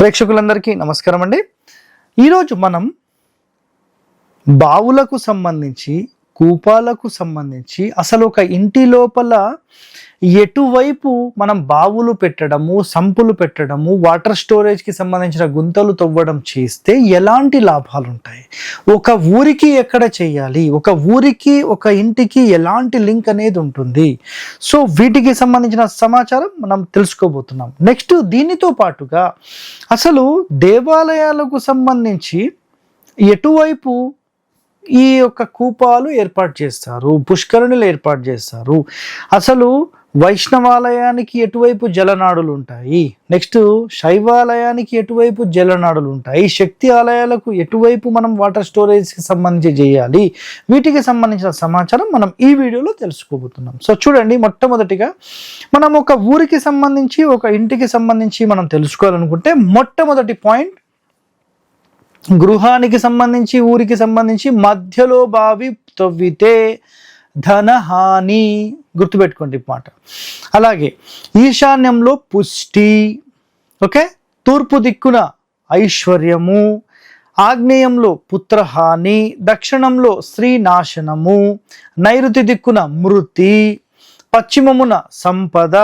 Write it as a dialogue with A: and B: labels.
A: ప్రేక్షకులందరికీ నమస్కారం అండి. ఈరోజు మనం బావులకు సంబంధించి, కూపాలకు సంబంధించి అసలు ఒక ఇంటి లోపల ఎటువైపు మనం బావులు పెట్టడము, సంపులు పెట్టడము, వాటర్ స్టోరేజ్కి సంబంధించిన గుంతలు తవ్వడం చేస్తే ఎలాంటి లాభాలు ఉంటాయి, ఒక ఊరికి ఎక్కడ చేయాలి, ఒక ఊరికి ఒక ఇంటికి ఎలాంటి లింక్ అనేది ఉంటుంది. సో వీటికి సంబంధించిన సమాచారం మనం తెలుసుకోబోతున్నాం. నెక్స్ట్ దీనితో పాటుగా అసలు దేవాలయాలకు సంబంధించి ఎటువైపు ఈ యొక్క కూపాలు ఏర్పాటు చేస్తారు, పుష్కరుణులు ఏర్పాటు చేస్తారు, అసలు వైష్ణవాలయానికి ఎటువైపు జలనాడులు ఉంటాయి, నెక్స్ట్ శైవాలయానికి ఎటువైపు జలనాడులు ఉంటాయి, శక్తి ఆలయాలకు ఎటువైపు మనం వాటర్ స్టోరేజ్కి సంబంధించి చేయాలి, వీటికి సంబంధించిన సమాచారం మనం ఈ వీడియోలో తెలుసుకోబోతున్నాం. సో చూడండి, మొట్టమొదటిగా మనం ఒక ఊరికి సంబంధించి, ఒక ఇంటికి సంబంధించి మనం తెలుసుకోవాలనుకుంటే మొట్టమొదటి పాయింట్, గృహానికి సంబంధించి, ఊరికి సంబంధించి మధ్యలో బావి తవ్వితే ధనహాని, గుర్తుపెట్టుకోండి మాట. అలాగే ఈశాన్యంలో పుష్టి, ఓకే, తూర్పు దిక్కున ఐశ్వర్యము, ఆగ్నేయంలో పుత్రహాని, దక్షిణంలో శ్రీనాశనము, నైరుతి దిక్కున మృతి, పశ్చిమమున సంపద,